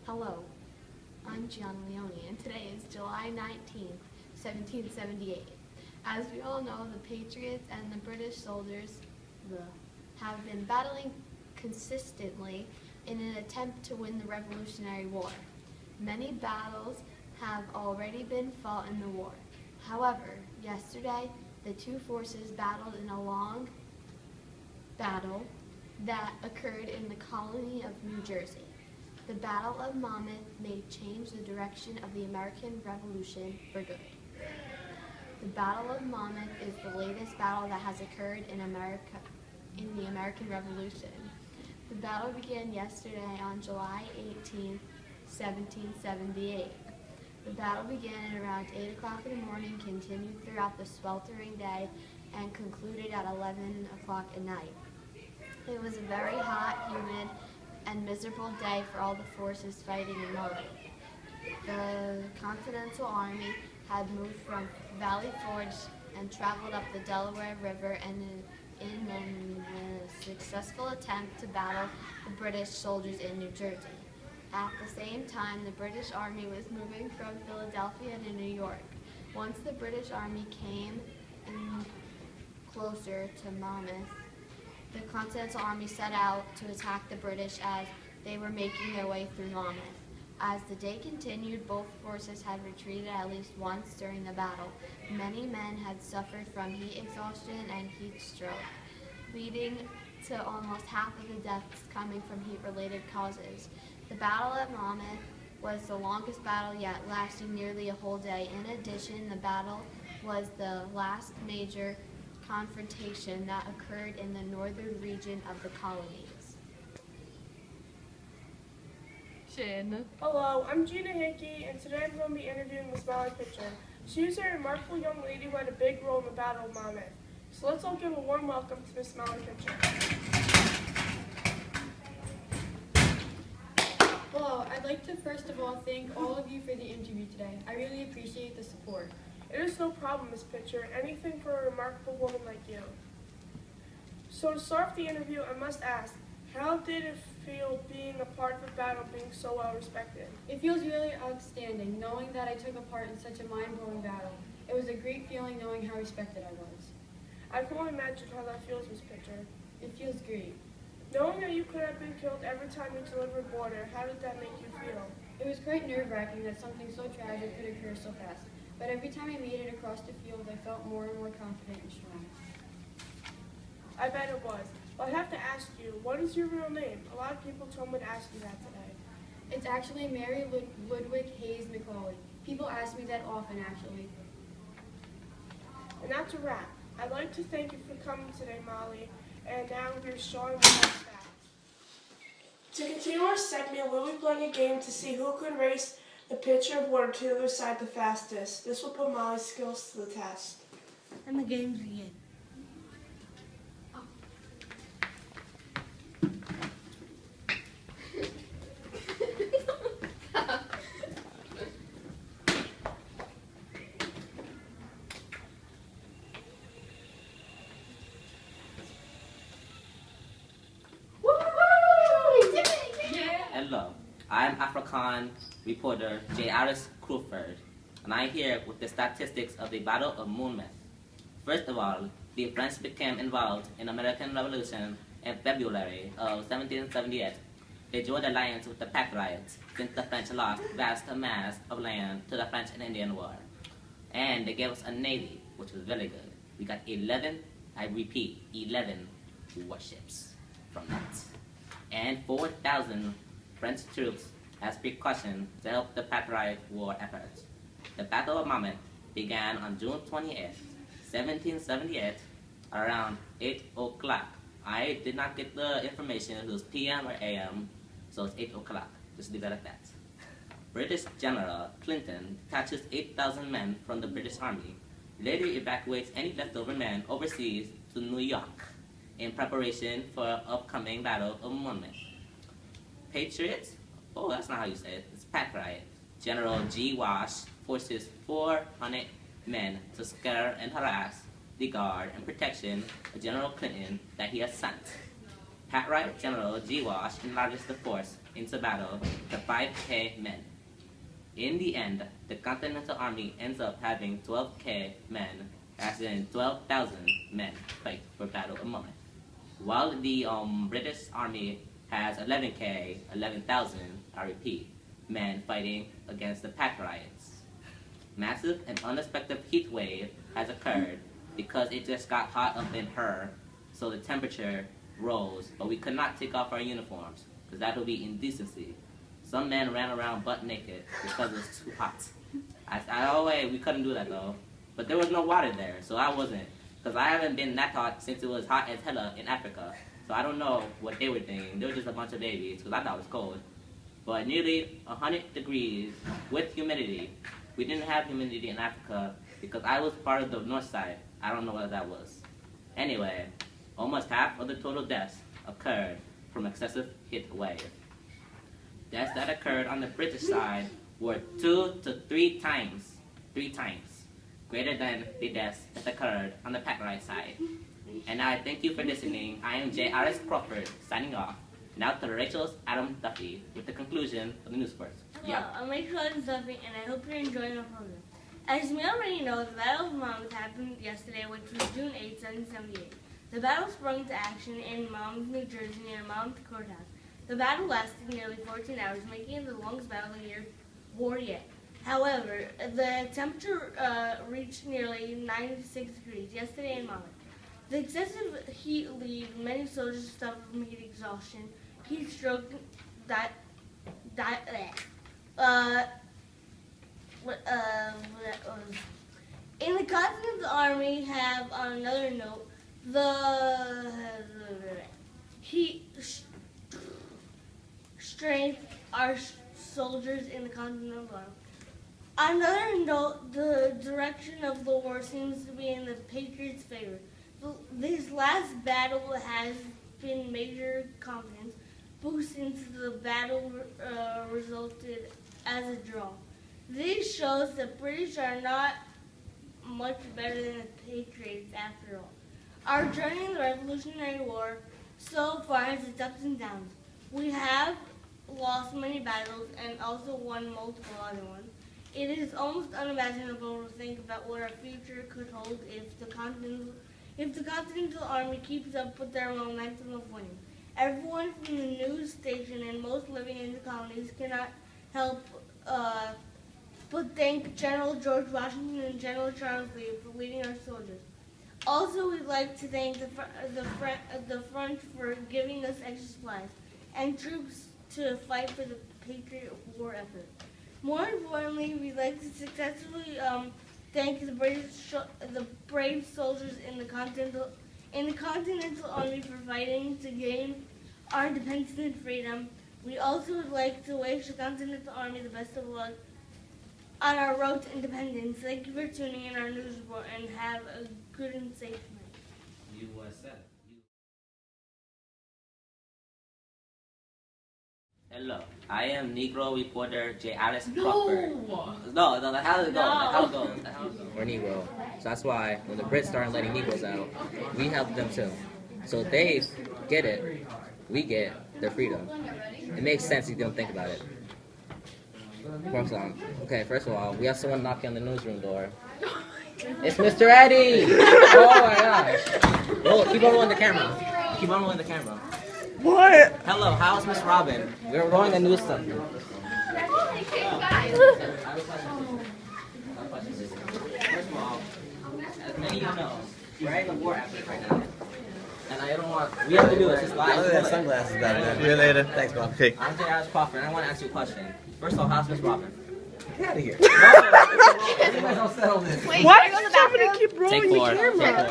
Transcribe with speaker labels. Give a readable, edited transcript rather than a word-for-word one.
Speaker 1: Hello, I'm Gianna Leone, and today is July 19th, 1778. As we all know, the Patriots and the British soldiers have been battling consistently in an attempt to win the Revolutionary War. Many battles have already been fought in the war. However, yesterday, the two forces battled in a long battle that occurred in the colony of New Jersey. The Battle of Monmouth may change the direction of the American Revolution for good. The Battle of Monmouth is the latest battle that has occurred in the American Revolution. The battle began yesterday on July 18, 1778. The battle began at around 8 o'clock in the morning, continued throughout the sweltering day, and concluded at 11 o'clock at night. It was a very hot, humid, and miserable day for all the forces fighting in Monmouth. The Continental Army had moved from Valley Forge and traveled up the Delaware River and in a successful attempt to battle the British soldiers in New Jersey. At the same time, the British Army was moving from Philadelphia to New York. Once the British Army came in closer to Monmouth, the Continental Army set out to attack the British as they were making their way through Monmouth. As the day continued, both forces had retreated at least once during the battle. Many men had suffered from heat exhaustion and heat stroke, leading to almost half of the deaths coming from heat-related causes. The Battle at Monmouth was the longest battle yet, lasting nearly a whole day. In addition, the battle was the last major confrontation that occurred in the northern region of the colonies.
Speaker 2: Shin.
Speaker 3: Hello, I'm Gina Hickey, and today I'm going to be interviewing Miss Molly Pitcher. She was a remarkable young lady who had a big role in the Battle of Monmouth. So let's all give a warm welcome to Miss Molly Pitcher.
Speaker 4: Hello, I'd like to first of all thank all of you for the interview today. I really appreciate the support.
Speaker 3: It is no problem, Miss Pitcher. Anything for a remarkable woman like you. So to start off the interview, I must ask, how did it feel being a part of a battle, being so well respected?
Speaker 4: It feels really outstanding knowing that I took a part in such a mind-blowing battle. It was a great feeling knowing how respected I was.
Speaker 3: I can only imagine how that feels, Miss Pitcher.
Speaker 4: It feels great.
Speaker 3: Knowing that you could have been killed every time you delivered water, how did that make you feel?
Speaker 4: It was quite nerve-wracking that something so tragic could occur so fast. But every time I made it across the field, I felt more and more confident and strong.
Speaker 3: I bet it was. But I have to ask you, what is your real name? A lot of people told me to ask you that today.
Speaker 4: It's actually Mary Ludwig Hayes McCauley. People ask me that often, actually.
Speaker 3: And that's a wrap. I'd like to thank you for coming today, Molly. And now we're showing with our stats. To continue our segment, we'll be playing a game to see who could race the pitcher of water to the other side the fastest. This will put Molly's skills to the test.
Speaker 1: And the games begin.
Speaker 5: Hello, I'm African reporter J.R.S. Crawford, and I'm here with the statistics of the Battle of Monmouth. First of all, the French became involved in the American Revolution in February of 1778. They joined alliance with the Patriots since the French lost vast amounts of land to the French and Indian War. And they gave us a navy, which was very good. We got 11, I repeat, 11 warships from that. And 4,000 French troops as precaution to help the Patriot War efforts. The Battle of Monmouth began on June 28, 1778, around 8 o'clock. I did not get the information if it was PM or AM, so it's 8 o'clock. Just leave it at that. British General Clinton detaches 8,000 men from the British Army, later evacuates any leftover men overseas to New York in preparation for upcoming Battle of Monmouth. Patriots? Oh, that's not how you say it. It's Patriot. General G. Wash forces 400 men to scare and harass the guard and protection of General Clinton that he has sent. Patriot General G. Wash enlarges the force into battle to 5K men. In the end, the Continental Army ends up having 12K men, as in 12,000 men fight for Battle of Monmouth, while the British Army has 11,000, I repeat, men fighting against the pack riots. Massive and unexpected heat wave has occurred because it just got hot up in her, so the temperature rose, but we could not take off our uniforms, because that would be indecency. Some men ran around butt naked because it was too hot. We couldn't do that though. But there was no water there, so I wasn't. Because I haven't been that hot since it was hot as hella in Africa. So I don't know what they were thinking. They were just a bunch of babies, because I thought it was cold. But nearly 100 degrees with humidity. We didn't have humidity in Africa because I was part of the north side. I don't know what that was. Anyway, almost half of the total deaths occurred from excessive heat wave. Deaths that occurred on the British side were 2 to 3 times greater than the deaths that occurred on the pack riot side. And I thank you for listening. I am J.R.S. Crawford, signing off. Now to Rachel's Adam Duffy with the conclusion of the news reports.
Speaker 6: Hello, I'm Rachel Adam Duffy, and I hope you're enjoying our program. As we already know, the Battle of Monmouth happened yesterday, which was June 8, 1778. The battle sprung into action in Monmouth, New Jersey, near Monmouth Courthouse. The battle lasted nearly 14 hours, making it the longest battle of the war yet. However, the temperature reached nearly 96 degrees yesterday in Monmouth. The excessive heat leave many soldiers suffer from heat exhaustion, heat stroke, in the Continental Army have, on another note, the heat strength our soldiers in the Continental Army. On another note, the direction of the war seems to be in the Patriots' favor. This last battle has been major confidence boost since the battle resulted as a draw. This shows the British are not much better than the Patriots after all. Our journey in the Revolutionary War so far has its ups and downs. We have lost many battles and also won multiple other ones. It is almost unimaginable to think about what our future could hold if the Continental Army keeps up with their momentum of winning. Everyone from the news station and most living in the colonies cannot help but thank General George Washington and General Charles Lee for leading our soldiers. Also, we'd like to thank the front for giving us extra supplies and troops to fight for the Patriot War effort. More importantly, we'd like to successfully thank the brave soldiers in the Continental Army for fighting to gain our independence and freedom. We also would like to wish the Continental Army the best of luck on our road to independence. Thank you for tuning in our news report and have a good and safe night.
Speaker 5: You said. Hello, I am Negro reporter J. Alice Crawford. No, that's how it goes. We're Negro. So that's why when the Brits started letting Negroes out, we helped them too. So they get it, we get their freedom. It makes sense if you don't think about it. First of all, we have someone knocking on the newsroom door. It's Mr. Eddie! Oh my gosh. Roll, keep on rolling the camera. Keep on rolling the camera.
Speaker 3: What?
Speaker 5: Hello, how's Miss Robin? We're rolling a news stuff. First of all, as many of you know, we're in a war effort right now. And I don't want, we have to do this, it's live.
Speaker 7: Oh, yeah, sunglasses back there. See you later. Thanks, Bob. Okay.
Speaker 5: I'm J. Alice Crawford, and I want to ask you a question. First of all, how's Miss Robin?
Speaker 7: Get out of here.
Speaker 5: No,
Speaker 7: You guys don't settle this.
Speaker 3: Why does somebody keep rolling the camera?
Speaker 5: Take 4.